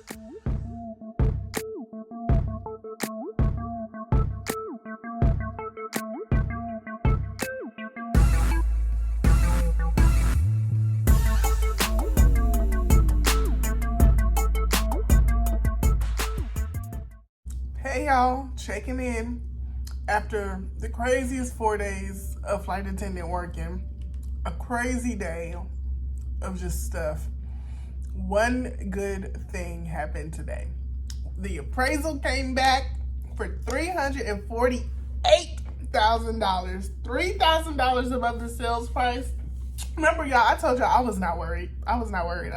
Hey y'all, checking in after the craziest 4 days of flight attendant working. A crazy day of just stuff. One good thing happened today. The appraisal came back for $348,000, $3,000 above the sales price. Remember, y'all, I told y'all I was not worried. I was not worried.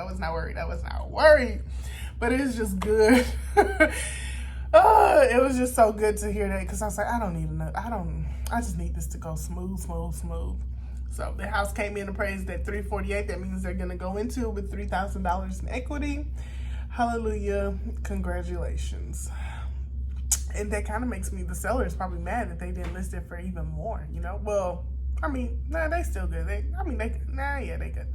But it was just good. It was just so good to hear that, because I was like, I don't even know. I just need this to go smooth. So the house came in appraised at $348,000. That means they're gonna go into it with $3,000 in equity. Hallelujah, congratulations. And that kind of makes me, the seller is probably mad that they didn't list it for even more, you know? Well, I mean, nah, they still good. They good.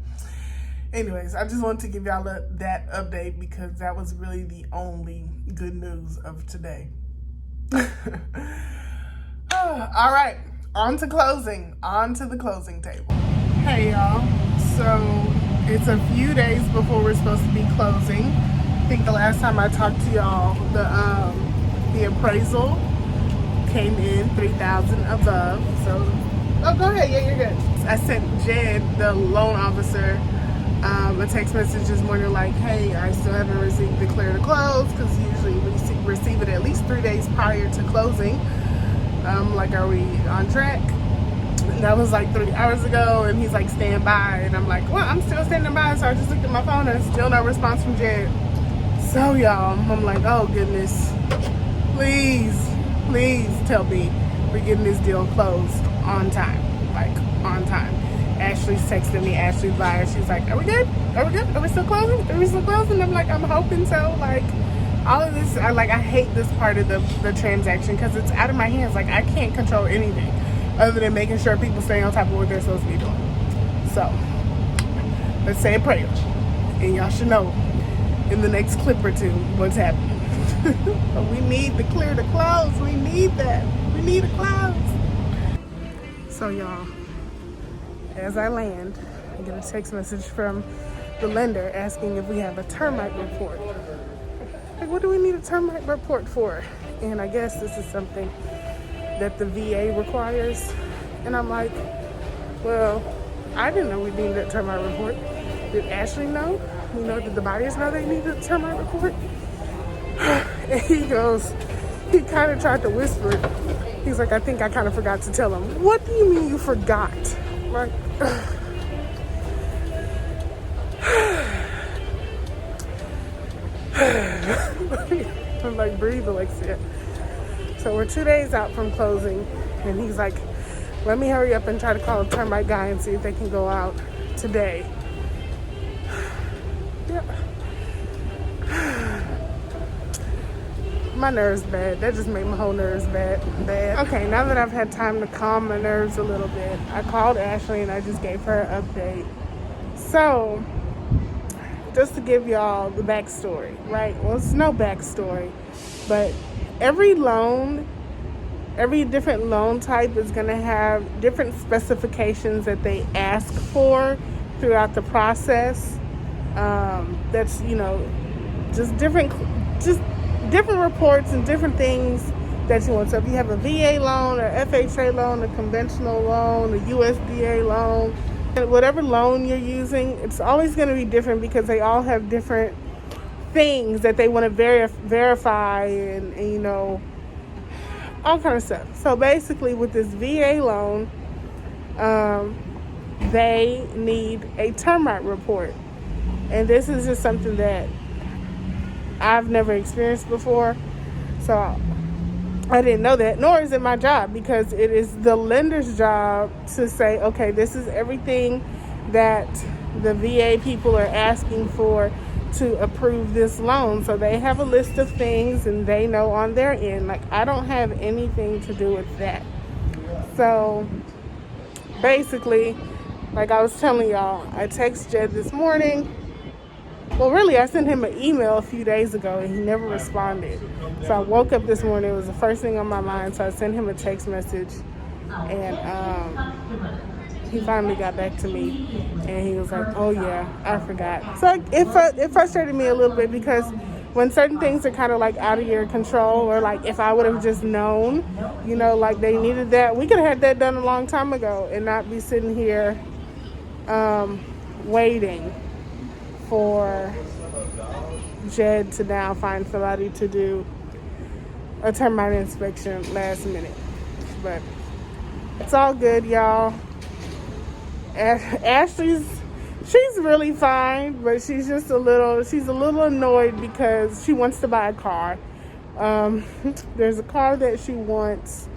Anyways, I just wanted to give y'all that update, because that was really the only good news of today. All right, on to the closing table. Hey y'all, so it's a few days before we're supposed to be closing. I think the last time I talked to y'all, the appraisal came in $3,000 above. So, go ahead, yeah, you're good. I sent Jed, the loan officer, a text message this morning like, hey, I still haven't received the clear to close, because usually we receive it at least 3 days prior to closing. Like, are we on track? And that was like 3 hours ago, and he's like, stand by. And I'm like, well, I'm still standing by. So I just looked at my phone and still no response from Jed. So y'all, I'm like, oh goodness, please tell me we're getting this deal closed on time, like on time. Ashley's texting me, Ashley's buyer. She's like, are we good? Are we still closing? I'm like, I'm hoping so. Like, all of this, I hate this part of the transaction, because it's out of my hands. Like, I can't control anything other than making sure people stay on top of what they're supposed to be doing. So, let's say a prayer. And y'all should know in the next clip or two what's happening. But we need the clear to close. We need that. We need a close. So, y'all, as I land, I get a text message from the lender asking if we have a termite report. Like, what do we need a termite report for? And I guess this is something that the VA requires. And I'm like, well, I didn't know we needed a termite report. Did Ashley know? You know, did the buyers know they needed a termite report? And he kind of tried to whisper it. He's like, I think I kind of forgot to tell him. What do you mean you forgot? Like, I'm like, breathe, Alexia. So we're 2 days out from closing, and he's like, let me hurry up and try to call a termite guy and see if they can go out today. Yeah. My nerves bad. That just made my whole nerves bad. Okay, now that I've had time to calm my nerves a little bit, I called Ashley and I just gave her an update. So, just to give y'all the backstory, right? Well, it's no backstory, but every different loan type is going to have different specifications that they ask for throughout the process. That's, you know, just different reports and different things that you want. So if you have a VA loan, or FHA loan, a conventional loan, a USDA loan, whatever loan you're using, it's always going to be different, because they all have different things that they want to verify and, you know, all kind of stuff. So basically with this VA loan, they need a termite report. And this is just something that I've never experienced before. So I didn't know that, nor is it my job, because it is the lender's job to say, okay, this is everything that the VA people are asking for to approve this loan. So they have a list of things and they know on their end. Like, I don't have anything to do with that. So basically, like I was telling y'all, I texted Jed this morning Well, really, I sent him an email a few days ago and he never responded. So I woke up this morning, it was the first thing on my mind, so I sent him a text message, and he finally got back to me, and he was like, oh yeah, I forgot. So it frustrated me a little bit, because when certain things are kind of like out of your control, or like if I would have just known, you know, like they needed that, we could have had that done a long time ago and not be sitting here waiting for Jed to now find somebody to do a termite inspection last minute. But it's all good, y'all. Ashley's, she's really fine, but she's a little annoyed because she wants to buy a car. There's a car that she wants,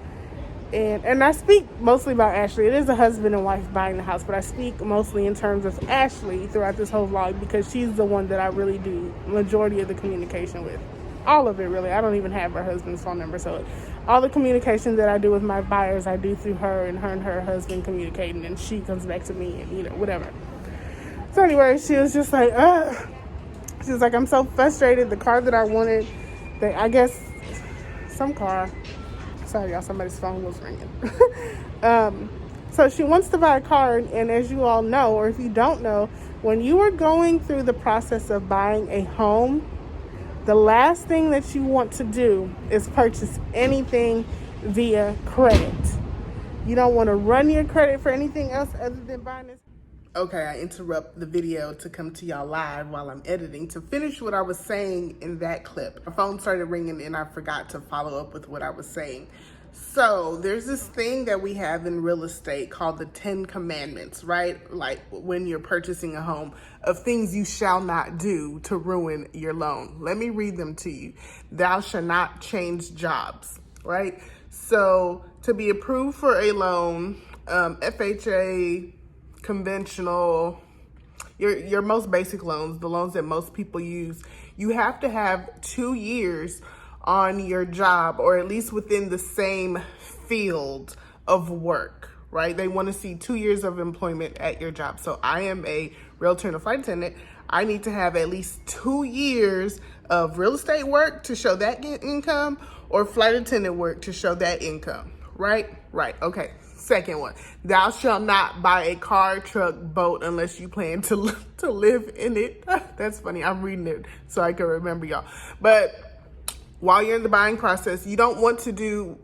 and I speak mostly about Ashley. It is a husband and wife buying the house, but I speak mostly in terms of Ashley throughout this whole vlog, because she's the one that I really do majority of the communication with. All of it, really. I don't even have her husband's phone number, so all the communication that I do with my buyers, I do through her and her husband communicating, and she comes back to me, and you know, whatever. So anyway, she was just like, she was like, I'm so frustrated. The car that I wanted, I guess some car. Sorry, y'all, somebody's phone was ringing. So she wants to buy a car, and as you all know, or if you don't know, when you are going through the process of buying a home, the last thing that you want to do is purchase anything via credit. You don't want to run your credit for anything else other than buying this. Okay, I interrupt the video to come to y'all live while I'm editing to finish what I was saying in that clip. My phone started ringing and I forgot to follow up with what I was saying. So there's this thing that we have in real estate called the 10 Commandments, right? Like when you're purchasing a home, of things you shall not do to ruin your loan. Let me read them to you. Thou shalt not change jobs, right? So to be approved for a loan, FHA, conventional, your most basic loans, the loans that most people use, you have to have 2 years on your job, or at least within the same field of work, right? They want to see 2 years of employment at your job. So I am a realtor and a flight attendant. I need to have at least 2 years of real estate work to show that income, or flight attendant work to show that income, right? Right, okay. Second one, thou shalt not buy a car, truck, boat unless you plan to live in it. That's funny, I'm reading it so I can remember, y'all. But while you're in the buying process, you don't want to do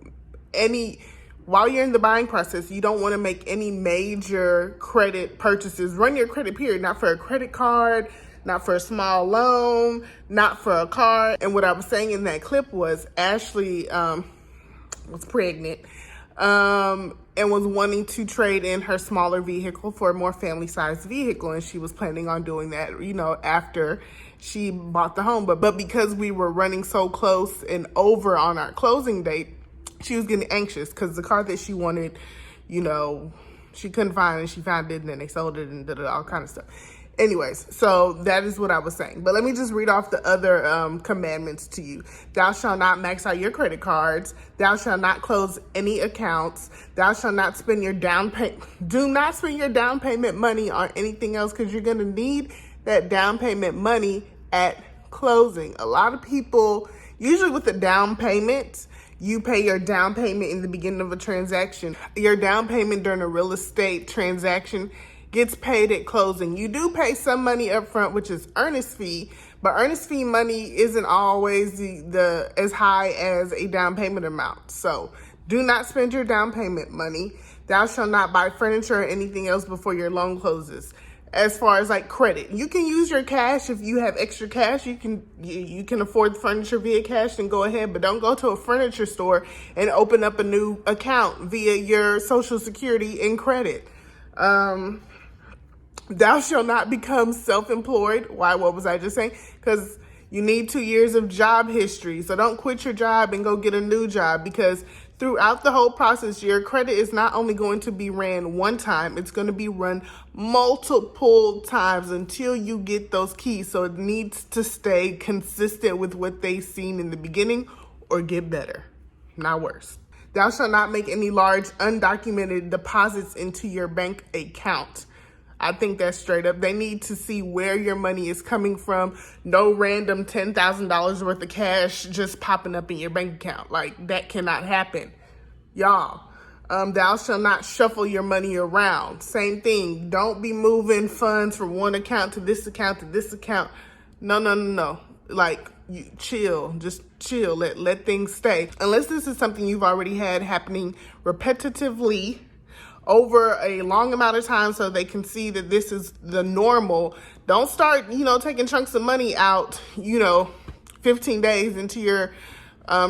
while you're in the buying process, you don't want to make any major credit purchases. Run your credit, period. Not for a credit card, not for a small loan, not for a car. And what I was saying in that clip was Ashley was pregnant and was wanting to trade in her smaller vehicle for a more family-sized vehicle. And she was planning on doing that, you know, after she bought the home. But because we were running so close and over on our closing date, she was getting anxious because the car that she wanted, you know, she couldn't find, and she found it, and then they sold it, and all kind of stuff. Anyways, so that is what I was saying. But let me just read off the other commandments to you. Thou shalt not max out your credit cards. Thou shalt not close any accounts. Thou shalt not spend your down payment. Do not spend your down payment money on anything else, because you're going to need that down payment money at closing. A lot of people, usually with the down payment, you pay your down payment in the beginning of a transaction. Your down payment during a real estate transaction gets paid at closing. You do pay some money up front, which is earnest fee, but earnest fee money isn't always the as high as a down payment amount. So do not spend your down payment money. Thou shalt not buy furniture or anything else before your loan closes. As far as like credit, you can use your cash. If you have extra cash, you can afford the furniture via cash, and go ahead, but don't go to a furniture store and open up a new account via your Social Security and credit. Thou shalt not become self-employed. Why? What was I just saying? Because you need 2 years of job history. So don't quit your job and go get a new job, because throughout the whole process, your credit is not only going to be ran one time, it's going to be run multiple times until you get those keys. So it needs to stay consistent with what they've seen in the beginning, or get better, not worse. Thou shalt not make any large undocumented deposits into your bank account. I think that's straight up. They need to see where your money is coming from. No random $10,000 worth of cash just popping up in your bank account. Like, that cannot happen. Y'all, thou shalt not shuffle your money around. Same thing. Don't be moving funds from one account to this account to this account. No, no, no, no. Like, you chill. Just chill. Let things stay. Unless this is something you've already had happening repetitively over a long amount of time so they can see that this is the normal. Don't start, taking chunks of money out, 15 days into your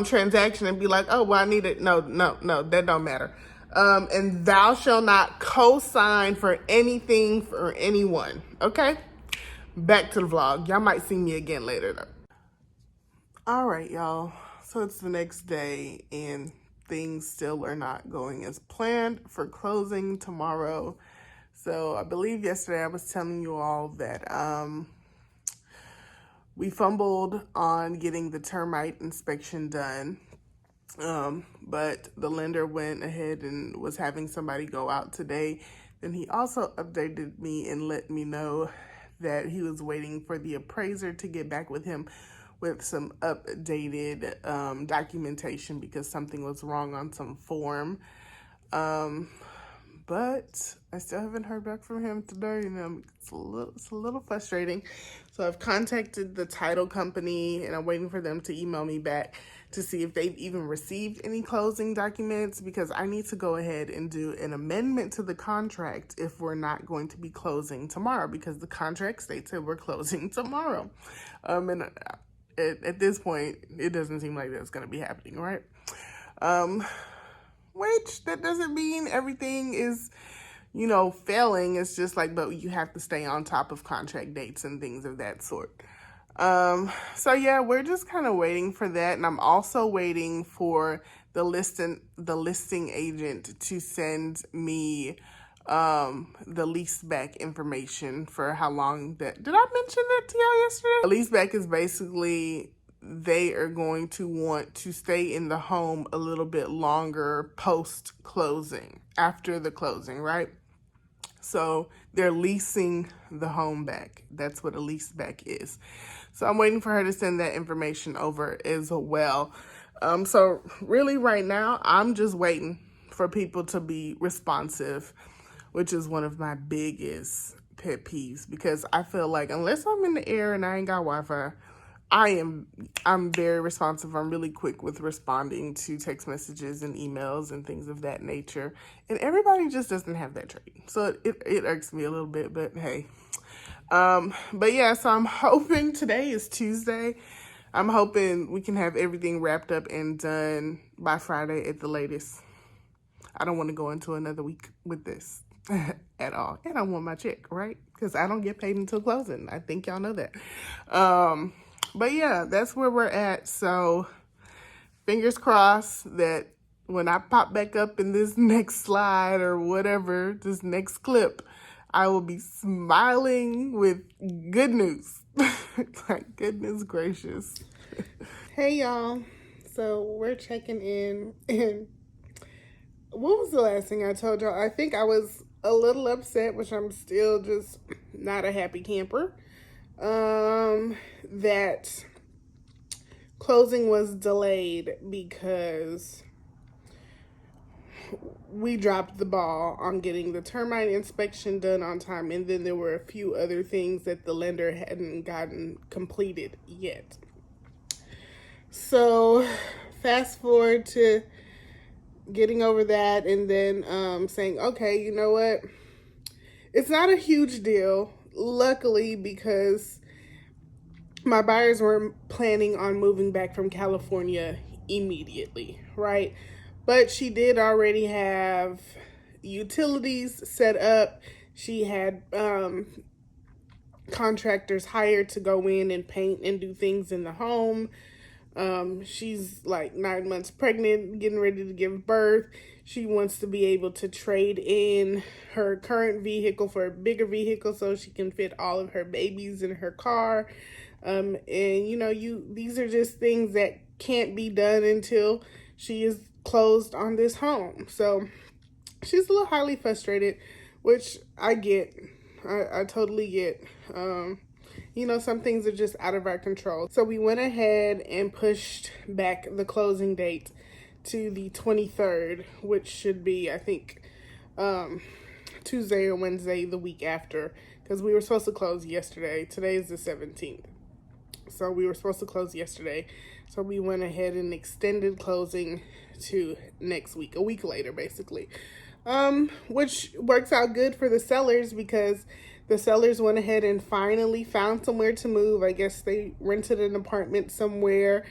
transaction and be like, oh, well, I need it. No, that don't matter. And thou shall not co-sign for anything for anyone. Okay? Back to the vlog. Y'all might see me again later though. All right, y'all. So it's the next day and things still are not going as planned for closing tomorrow. So I believe yesterday I was telling you all that we fumbled on getting the termite inspection done. But the lender went ahead and was having somebody go out today. Then he also updated me and let me know that he was waiting for the appraiser to get back with him with some updated documentation because something was wrong on some form. But I still haven't heard back from him today. It's a little frustrating. So I've contacted the title company and I'm waiting for them to email me back to see if they've even received any closing documents, because I need to go ahead and do an amendment to the contract if we're not going to be closing tomorrow, because the contract states that we're closing tomorrow. And at this point, it doesn't seem like that's going to be happening, right? Which that doesn't mean everything is, failing. It's just like, but you have to stay on top of contract dates and things of that sort. So yeah, we're just kind of waiting for that. And I'm also waiting for the listing agent to send me the leaseback information for how long that, did I mention that to y'all yesterday? The leaseback is basically, they are going to want to stay in the home a little bit longer post-closing, after the closing, right? So they're leasing the home back. That's what a leaseback is. So I'm waiting for her to send that information over as well. So really right now, I'm just waiting for people to be responsive, which is one of my biggest pet peeves, because I feel like unless I'm in the air and I ain't got Wi-Fi, I'm very responsive. I'm really quick with responding to text messages and emails and things of that nature. And everybody just doesn't have that trait. So it irks me a little bit, but hey. But yeah, so I'm hoping, today is Tuesday. I'm hoping we can have everything wrapped up and done by Friday at the latest. I don't want to go into another week with this at all. And I want my check, right? Because I don't get paid until closing. I think y'all know that. But yeah, that's where we're at. So fingers crossed that when I pop back up in this next slide or whatever, this next clip, I will be smiling with good news. Like, goodness gracious. Hey y'all. So we're checking in, and what was the last thing I told y'all? I think I was a little upset, which I'm still just not a happy camper. That closing was delayed because we dropped the ball on getting the termite inspection done on time, and then there were a few other things that the lender hadn't gotten completed yet. So fast forward to getting over that, and then saying, okay, you know what? It's not a huge deal, luckily, because my buyers were planning on moving back from California immediately, right? But she did already have utilities set up. She had contractors hired to go in and paint and do things in the home. She's like 9 months pregnant, getting ready to give birth. She wants to be able to trade in her current vehicle for a bigger vehicle so she can fit all of her babies in her car. And these are just things that can't be done until she is closed on this home. So she's a little highly frustrated, which I get. I totally get, you know, some things are just out of our control. So we went ahead and pushed back the closing date to the 23rd, which should be, I think, Tuesday or Wednesday the week after, because we were supposed to close yesterday. Today is the 17th. So we were supposed to close yesterday. So we went ahead and extended closing to next week, a week later, basically. Which works out good for the sellers because the sellers went ahead and finally found somewhere to move. I guess they rented an apartment somewhere,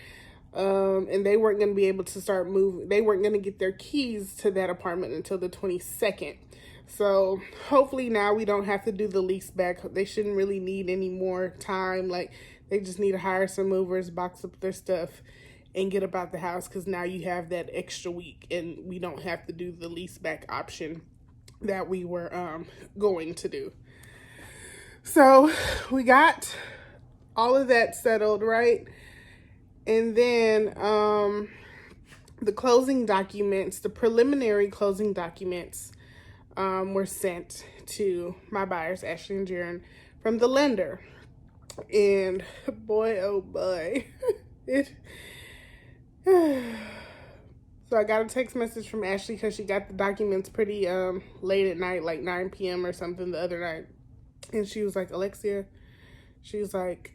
and they weren't going to be able to start moving. They weren't going to get their keys to that apartment until the 22nd. So hopefully now we don't have to do the lease back. They shouldn't really need any more time. Like, they just need to hire some movers, box up their stuff, and get about the house, because now you have that extra week and we don't have to do the lease back option that we were going to do. So we got all of that settled, right? And then the closing documents, the preliminary closing documents were sent to my buyers, Ashley and Jaron, from the lender. And boy, oh boy, so I got a text message from Ashley because she got the documents pretty late at night, like 9 p.m. or something the other night. And she was like, Alexia, she was like,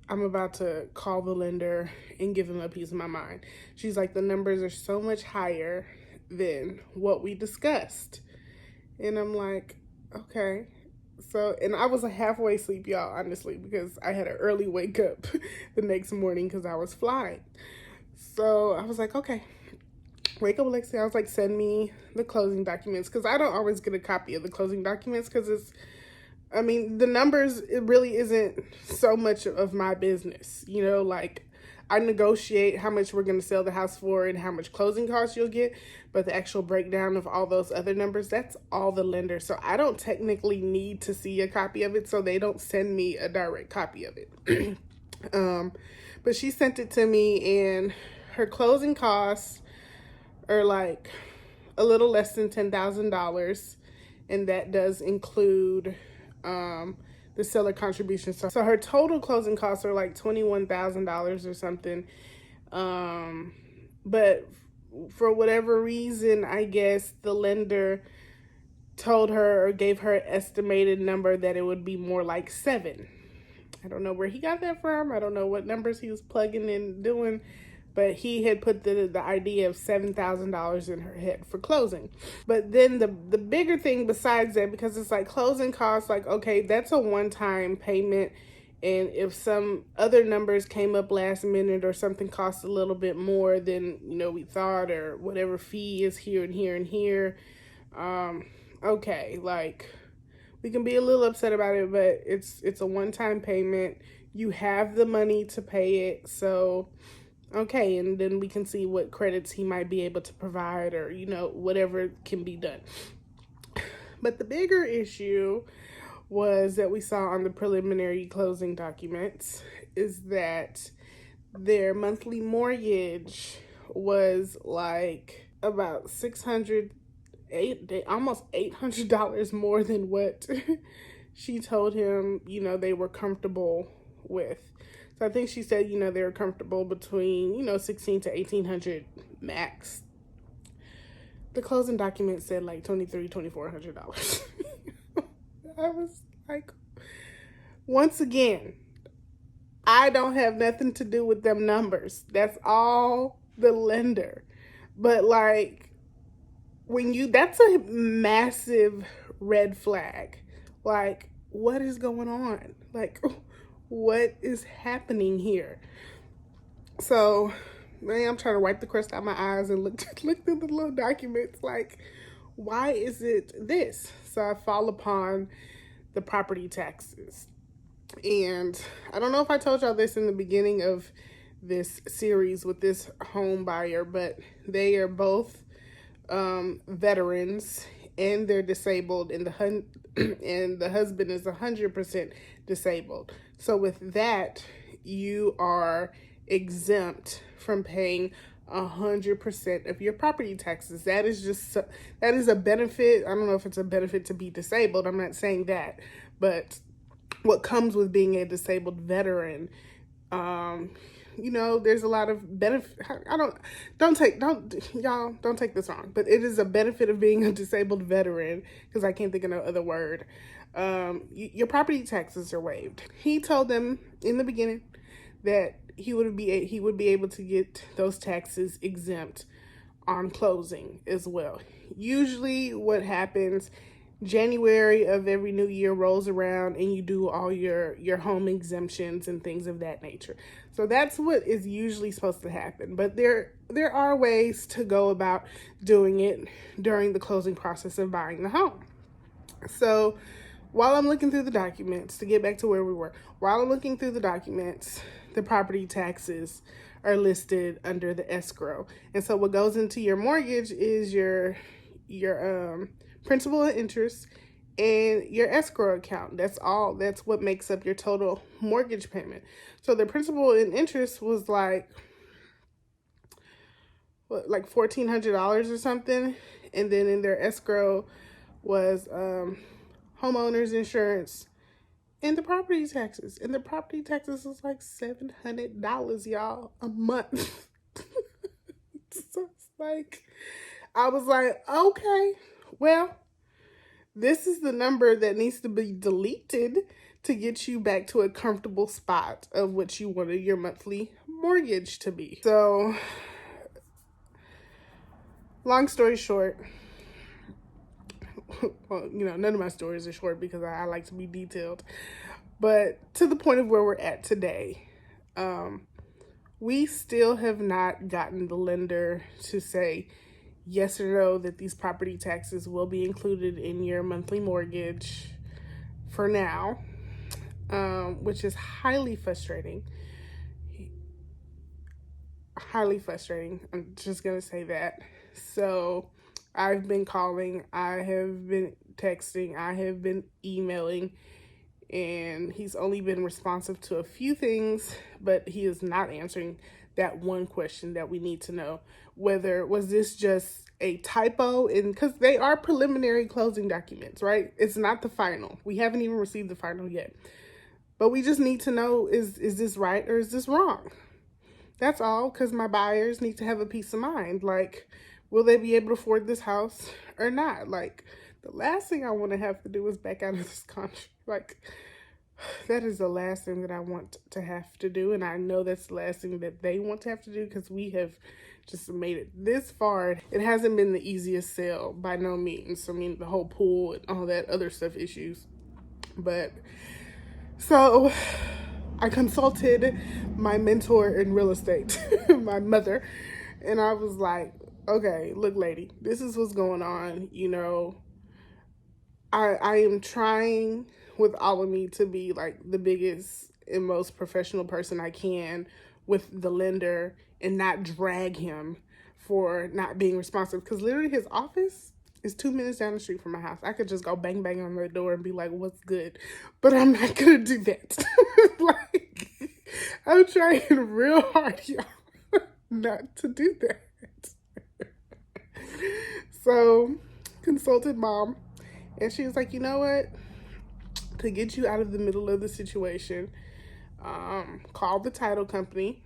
I'm about to call the lender and give them a piece of my mind. She's like, the numbers are so much higher than what we discussed. And I'm like, okay. So, and I was halfway asleep, y'all, honestly, because I had an early wake up the next morning because I was flying. So I was like, okay, wake up, Alexia. I was like, send me the closing documents, because I don't always get a copy of the closing documents because it's, I mean, the numbers, it really isn't so much of my business. You know, like, I negotiate how much we're going to sell the house for and how much closing costs you'll get, but the actual breakdown of all those other numbers, that's all the lender. So I don't technically need to see a copy of it, so they don't send me a direct copy of it. But she sent it to me, and her closing costs are like a little less than $10,000, and that does include the seller contribution. So her total closing costs are like $21,000 or something. But for whatever reason, I guess the lender told her or gave her an estimated number that it would be more like 7. I don't know where he got that from. I don't know what numbers he was plugging in doing, but he had put the idea of $7,000 in her head for closing. But then the bigger thing besides that, because it's like closing costs, like, okay, that's a one-time payment. And if some other numbers came up last minute or something cost a little bit more than, you know, we thought, or whatever fee is here and here and here, okay, like, we can be a little upset about it, but it's a one-time payment. You have the money to pay it, so okay, and then we can see what credits he might be able to provide, or, you know, whatever can be done. But the bigger issue was that we saw on the preliminary closing documents is that their monthly mortgage was like about almost $800 more than what she told him, you know, they were comfortable with. So I think she said, you know, they were comfortable between, you know, $1,600 to $1,800 max. The closing document said like $2,400. I was like, once again, I don't have nothing to do with them numbers. That's all the lender. But like, that's a massive red flag. Like, what is going on? Like, what is happening here? So, man, I'm trying to wipe the crust out my eyes and look through the little documents. Like, why is it this? So I fall upon the property taxes. And I don't know if I told y'all this in the beginning of this series with this home buyer, but they are both veterans, and they're disabled, and the husband is 100% disabled. So with that, you are exempt from paying 100% of your property taxes. That is a benefit. I don't know if it's a benefit to be disabled. I'm not saying that, but what comes with being a disabled veteran, there's a lot of benefit. Don't take this wrong, but it is a benefit of being a disabled veteran, because I can't think of no other word. Your property taxes are waived. He told them in the beginning that he would be able to get those taxes exempt on closing as well. Usually what happens, January of every new year rolls around and you do all your home exemptions and things of that nature. So that's what is usually supposed to happen. But there are ways to go about doing it during the closing process of buying the home. So while I'm looking through the documents, to get back to where we were, while I'm looking through the documents, the property taxes are listed under the escrow. And so what goes into your mortgage is your principal and interest and your escrow account. That's all. That's what makes up your total mortgage payment. So the principal and interest was like $1,400 or something, and then in their escrow was homeowners insurance and the property taxes. And the property taxes was like $700, y'all, a month. So it's like, I was like, okay, well, this is the number that needs to be deleted to get you back to a comfortable spot of what you wanted your monthly mortgage to be. So, long story short, well, none of my stories are short because I like to be detailed. But to the point of where we're at today, we still have not gotten the lender to say yes or no that these property taxes will be included in your monthly mortgage for now, which is highly frustrating. Highly frustrating. I'm just going to say that. So I've been calling, I have been texting, I have been emailing, and he's only been responsive to a few things, but he is not answering that one question that we need to know. Whether was this just a typo, and because they are preliminary closing documents, right? It's not the final. We haven't even received the final yet. But we just need to know, is this right or is this wrong? That's all, because my buyers need to have a peace of mind. Like, will they be able to afford this house or not? Like, the last thing I want to have to do is back out of this contract. Like, that is the last thing that I want to have to do. And I know that's the last thing that they want to have to do, because we have just made it this far. It hasn't been the easiest sale by no means. I mean, the whole pool and all that other stuff issues. But so I consulted my mentor in real estate, my mother, and I was like, okay, look, lady, this is what's going on. I am trying with all of me to be like the biggest and most professional person I can with the lender and not drag him for not being responsive. Because literally his office is 2 minutes down the street from my house. I could just go bang bang on the door and be like, what's good? But I'm not gonna do that. Like, I'm trying real hard, y'all, not to do that. So consulted mom, and she was like, you know what? To get you out of the middle of the situation, call the title company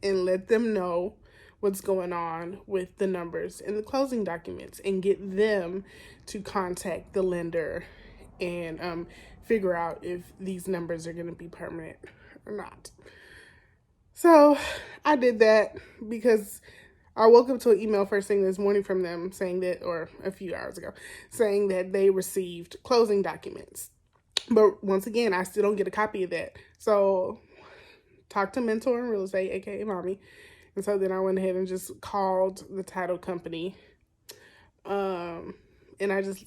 and let them know what's going on with the numbers in the closing documents, and get them to contact the lender and figure out if these numbers are going to be permanent or not. So I did that because I woke up to an email first thing this morning from them saying that, or a few hours ago, saying that they received closing documents. But once again, I still don't get a copy of that. So talk to Mentor in Real Estate, aka Mommy. And so then I went ahead and just called the title company. And I just,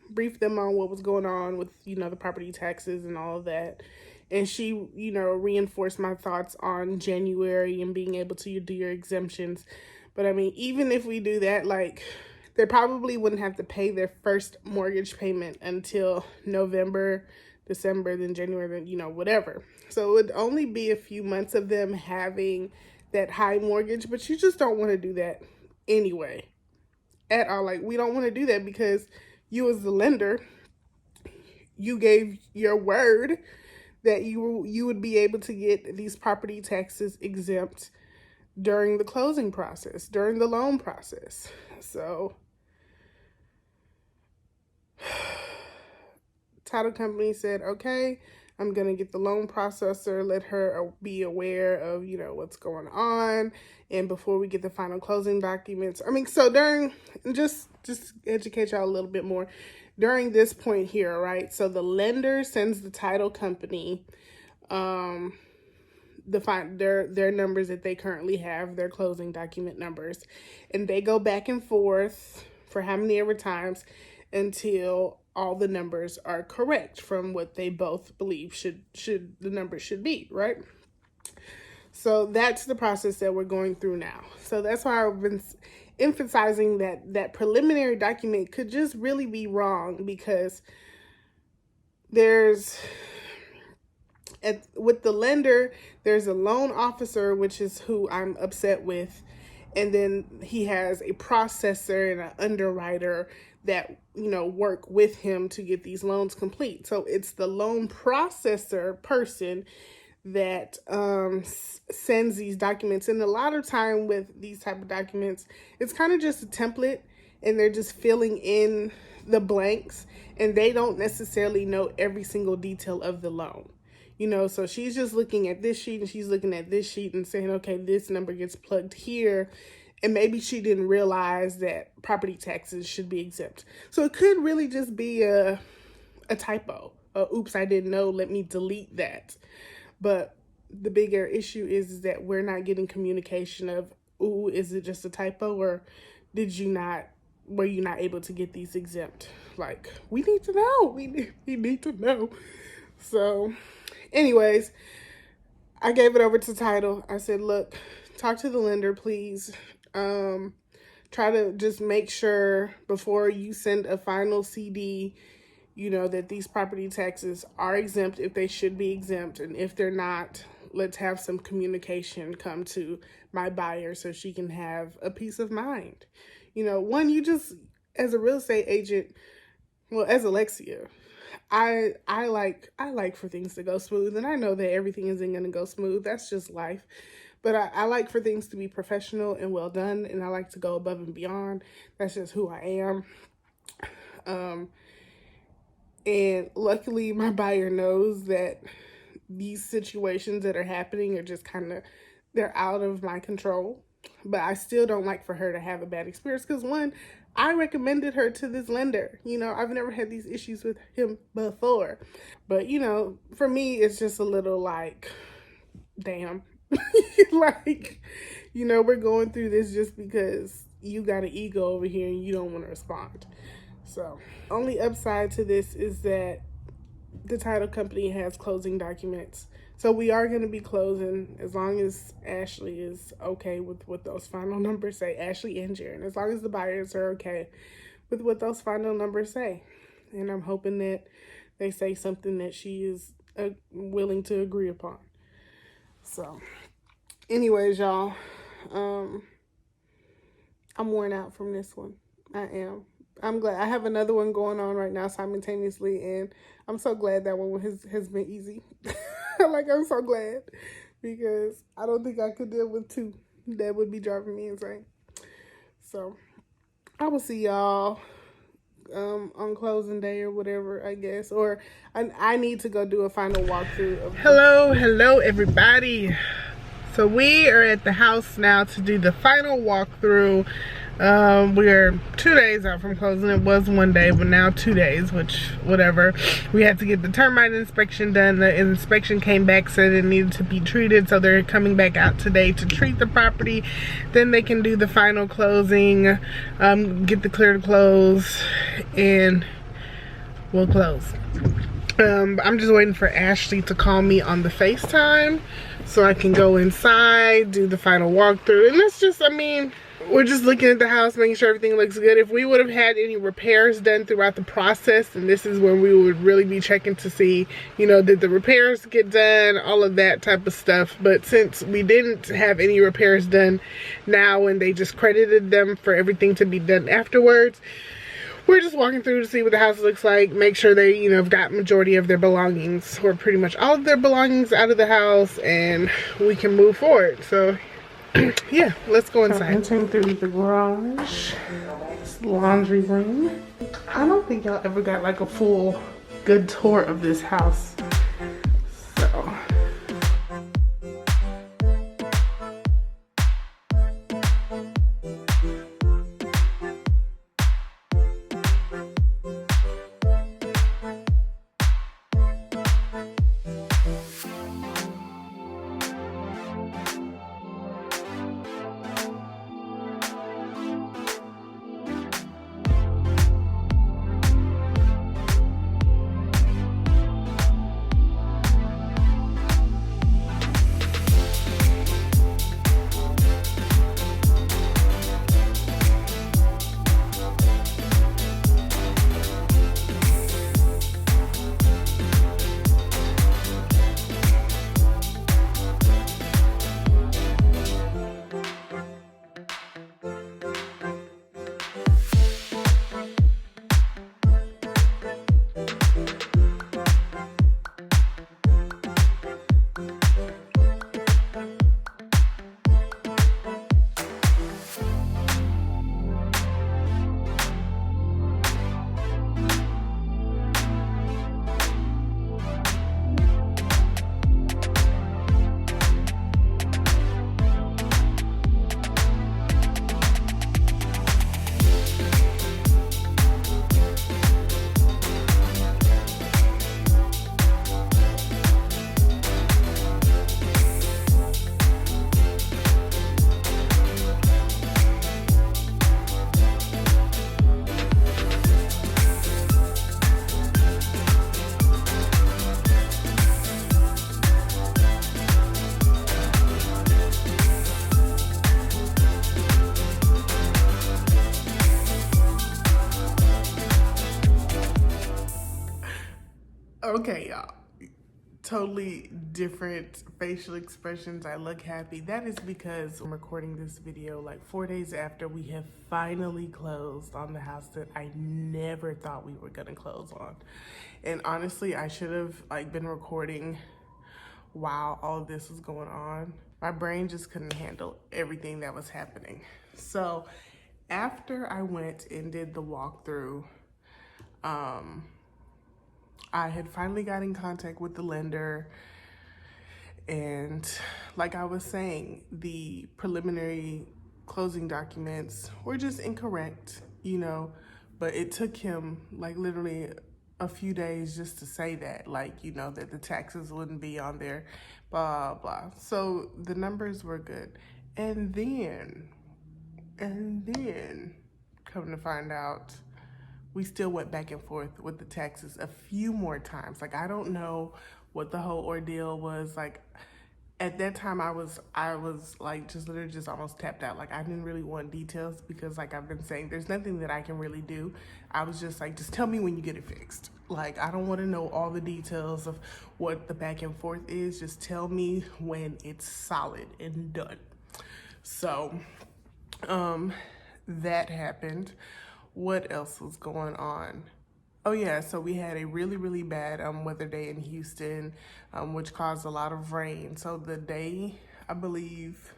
briefed them on what was going on with, the property taxes and all of that. And she, reinforced my thoughts on January and being able to do your exemptions. But I mean, even if we do that, like, they probably wouldn't have to pay their first mortgage payment until November December, then January, then, you know, whatever. So it would only be a few months of them having that high mortgage, but you just don't want to do that anyway at all. Like, we don't want to do that because you as the lender, you gave your word that you would be able to get these property taxes exempt during the closing process, during the loan process. So title company said, okay, I'm going to get the loan processor, let her be aware of, you know, what's going on. And before we get the final closing documents, I mean, so during, just educate y'all a little bit more. During this point here, right? So the lender sends the title company their numbers that they currently have, their closing document numbers, and they go back and forth for how many ever times until all the numbers are correct from what they both believe the numbers should be, right? So that's the process that we're going through now. So that's why I've been emphasizing that preliminary document could just really be wrong, because with the lender, there's a loan officer, which is who I'm upset with, and then he has a processor and an underwriter that, you know, work with him to get these loans complete. So it's the loan processor person that sends these documents. And a lot of time with these type of documents, it's kind of just a template, and they're just filling in the blanks, and they don't necessarily know every single detail of the loan. You know, so she's just looking at this sheet and she's looking at this sheet and saying, okay, this number gets plugged here. And maybe she didn't realize that property taxes should be exempt. So it could really just be a typo. Oops, I didn't know, let me delete that. But the bigger issue is that we're not getting communication of, ooh, is it just a typo, or were you not able to get these exempt? Like, we need to know. We need to know. So anyways, I gave it over to title. I said, look, talk to the lender, please. Try to just make sure before you send a final CD, you know, that these property taxes are exempt if they should be exempt. And if they're not, let's have some communication come to my buyer so she can have a peace of mind. You know, you just, as a real estate agent, well, as Alexia, I like for things to go smooth, and I know that everything isn't going to go smooth. That's just life. But I like for things to be professional and well done, and I like to go above and beyond. That's just who I am. And luckily, my buyer knows that these situations that are happening are just they're out of my control. But I still don't like for her to have a bad experience, because one, I recommended her to this lender. You know, I've never had these issues with him before. But, you know, for me, it's just a little like, damn. Like, you know, we're going through this just because you got an ego over here and you don't want to respond. So, only upside to this is that the title company has closing documents. So we are going to be closing as long as Ashley is okay with what those final numbers say. Ashley and Jaron, as long as the buyers are okay with what those final numbers say. And I'm hoping that they say something that she is willing to agree upon. So, anyways, y'all, I'm worn out from this one. I am. I'm glad. I have another one going on right now simultaneously, and I'm so glad that one has been easy. Like, I'm so glad, because I don't think I could deal with two. That would be driving me insane. So, I will see y'all on closing day or whatever, I guess. Or I need to go do a final walkthrough of hello everybody. So we are at the house now to do the final walkthrough. We're 2 days out from closing. It was 1 day, but now 2 days, which whatever. We had to get the termite inspection done. The inspection came back, said it needed to be treated, so they're coming back out today to treat the property. Then they can do the final closing, get the clear to close, and we'll close. I'm just waiting for Ashley to call me on the FaceTime so I can go inside, do the final walkthrough. And it's just, I mean, we're just looking at the house, making sure everything looks good. If we would have had any repairs done throughout the process, and this is when we would really be checking to see, you know, did the repairs get done, all of that type of stuff. But since we didn't have any repairs done now, and they just credited them for everything to be done afterwards, we're just walking through to see what the house looks like, make sure they, you know, have got majority of their belongings, or pretty much all of their belongings out of the house, and we can move forward. So yeah, let's go inside. Entering through the garage, it's the laundry room. I don't think y'all ever got like a full good tour of this house. So okay, y'all, totally different facial expressions. I look happy. That is because I'm recording this video like 4 days after we have finally closed on the house that I never thought we were gonna close on. And honestly, I should have like been recording while all of this was going on. My brain just couldn't handle everything that was happening. So after I went and did the walkthrough, I had finally got in contact with the lender, and like I was saying, the preliminary closing documents were just incorrect, you know, but it took him like literally a few days just to say that, like, you know, that the taxes wouldn't be on there, blah, blah. So the numbers were good. And then, come to find out, we still went back and forth with the taxes a few more times. Like, I don't know what the whole ordeal was. Like, at that time, I was like just literally just almost tapped out. Like, I didn't really want details because, like I've been saying, there's nothing that I can really do. I was just like, just tell me when you get it fixed. Like, I don't want to know all the details of what the back and forth is. Just tell me when it's solid and done. So, that happened. What else was going on? Oh yeah, so we had a really, really bad weather day in Houston, which caused a lot of rain. So the day, I believe,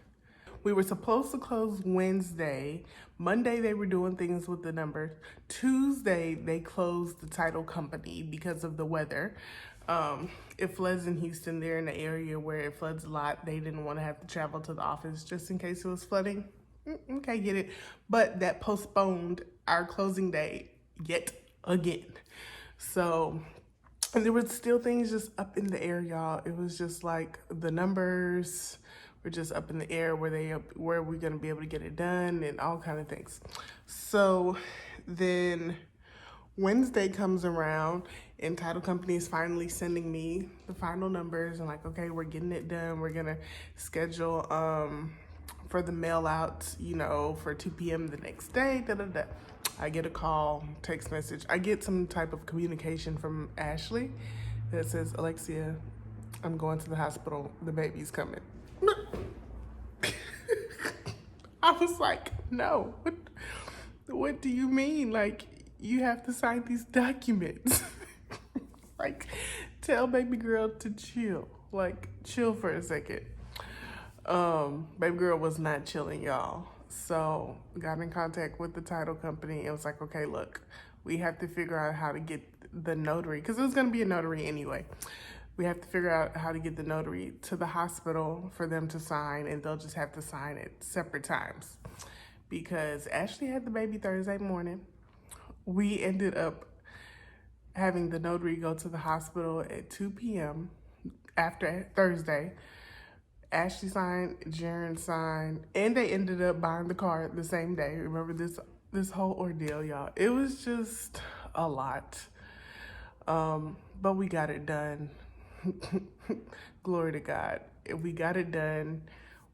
we were supposed to close Wednesday. Monday, they were doing things with the numbers. Tuesday, they closed the title company because of the weather. It floods in Houston. They're in the area where it floods a lot. They didn't want to have to travel to the office just in case it was flooding. Okay, get it. But that postponed our closing day yet again. So, and there was still things just up in the air, y'all. It was just like the numbers were just up in the air, where we're gonna be able to get it done and all kind of things. So then Wednesday comes around and title company is finally sending me the final numbers and like, okay, we're getting it done. We're gonna schedule for the mail out, you know, for 2 p.m. the next day. I get a call, text message. I get some type of communication from Ashley that says, Alexia, I'm going to the hospital. The baby's coming. I was like, no. What do you mean? Like, you have to sign these documents. Like, tell baby girl to chill. Like, chill for a second. Baby girl was not chilling, y'all. So got in contact with the title company. It was like, okay, look, we have to figure out how to get the notary, because it was going to be a notary anyway. We have to figure out how to get the notary to the hospital for them to sign, and they'll just have to sign at separate times. Because Ashley had the baby Thursday morning. We ended up having the notary go to the hospital at 2 p.m. after Thursday. Ashley signed, Jaren signed, and they ended up buying the car the same day. Remember this whole ordeal, y'all. It was just a lot. But we got it done. Glory to God. We got it done.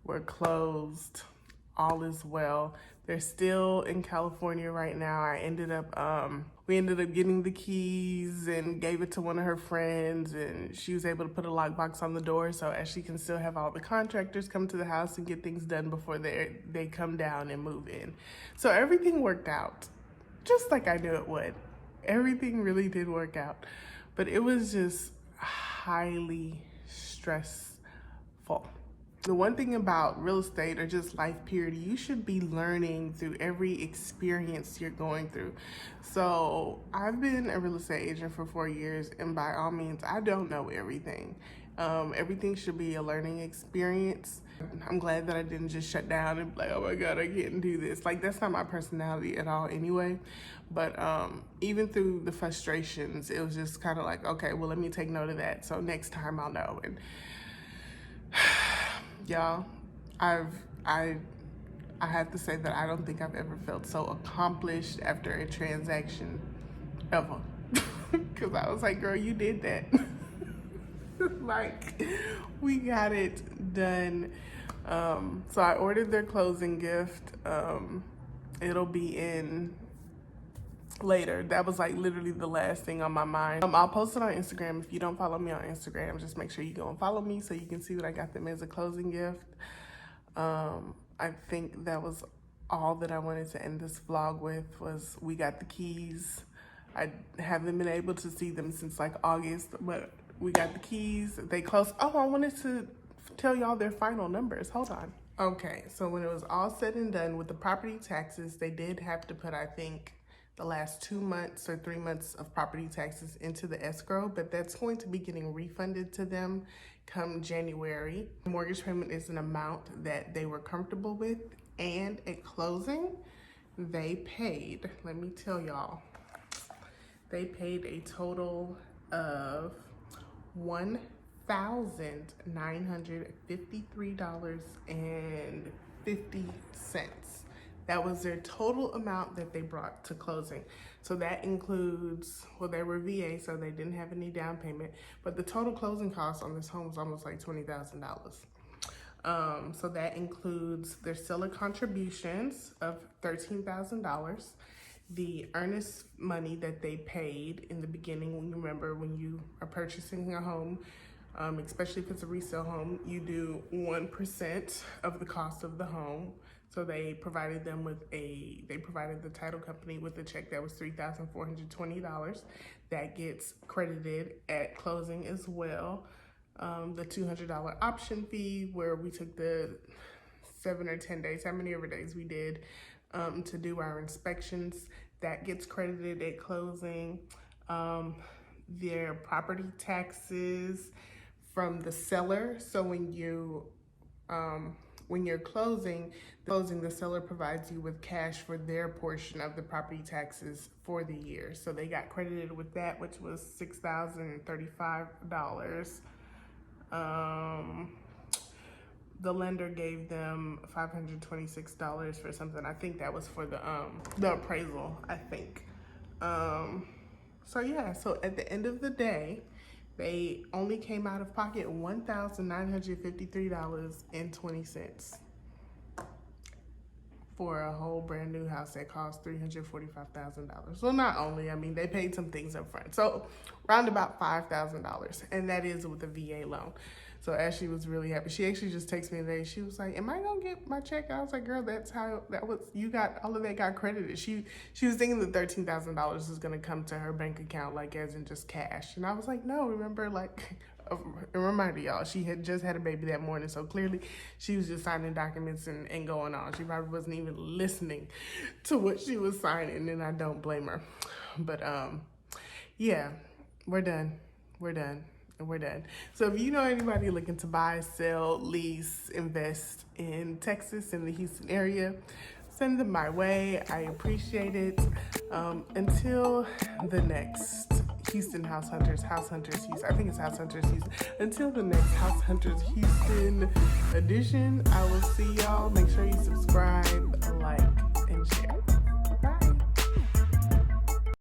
We're closed. All is well. They're still in California right now. We ended up getting the keys and gave it to one of her friends, and she was able to put a lockbox on the door so Ashley can still have all the contractors come to the house and get things done before they come down and move in. So everything worked out just like I knew it would. Everything really did work out, but it was just highly stressful. The one thing about real estate, or just life period, you should be learning through every experience you're going through. So I've been a real estate agent for 4 years, and by all means, I don't know everything. Everything should be a learning experience. I'm glad that I didn't just shut down and be like, oh my God, I can't do this. Like, that's not my personality at all anyway. But even through the frustrations, it was just kind of like, okay, well, let me take note of that. So next time I'll know. And y'all, I have to say that I don't think I've ever felt so accomplished after a transaction ever. Because I was like, girl, you did that. Like, we got it done. So I ordered their closing gift. It'll be in later. That was like literally the last thing on my mind. I'll post it on Instagram. If you don't follow me on Instagram, just make sure you go and follow me so you can see that I got them as a closing gift. I think that was all that I wanted to end this vlog with. Was we got the keys. I haven't been able to see them since like August, but we got the keys. They closed. Oh, I wanted to tell y'all their final numbers. Hold on. Okay, so when it was all said and done with the property taxes, they did have to put, I think, the last 2 months or 3 months of property taxes into the escrow, but that's going to be getting refunded to them come January. The mortgage payment is an amount that they were comfortable with, and at closing, they paid, let me tell y'all, they paid a total of $1,953.50. That was their total amount that they brought to closing. So that includes, well, they were VA, so they didn't have any down payment, but the total closing cost on this home was almost like $20,000. So that includes their seller contributions of $13,000, the earnest money that they paid in the beginning. When you remember, when you are purchasing a home, especially if it's a resale home, you do 1% of the cost of the home. So they provided the title company with a check that was $3,420. That gets credited at closing as well. The $200 option fee, where we took the 7 or 10 days, how many ever days we did, to do our inspections, that gets credited at closing. Their property taxes from the seller. So when you're closing, the seller provides you with cash for their portion of the property taxes for the year. So they got credited with that, which was $6,035. The lender gave them $526 for something. I think that was for the appraisal, I think. So yeah, so at the end of the day, they only came out of pocket $1,953.20. for a whole brand new house that cost $345,000. So not only, I mean, they paid some things up front. So around about $5,000, and that is with a VA loan. So Ashley was really happy. She actually just texted me today. She was like, am I gonna get my check? I was like, girl, that's how, that was, you got, all of that got credited. She was thinking that $13,000 is gonna come to her bank account, like as in just cash. And I was like, no, remember, like, a reminder, y'all, she had just had a baby that morning. So clearly she was just signing documents and going on. She probably wasn't even listening to what she was signing, and I don't blame her. But yeah, we're done. We're done. We're done. So if you know anybody looking to buy, sell, lease, invest in Texas, in the Houston area, send them my way. I appreciate it. Until the next Houston House Hunters Houston. I think it's House Hunters Houston. Until the next House Hunters Houston edition, I will see y'all. Make sure you subscribe, like, and share.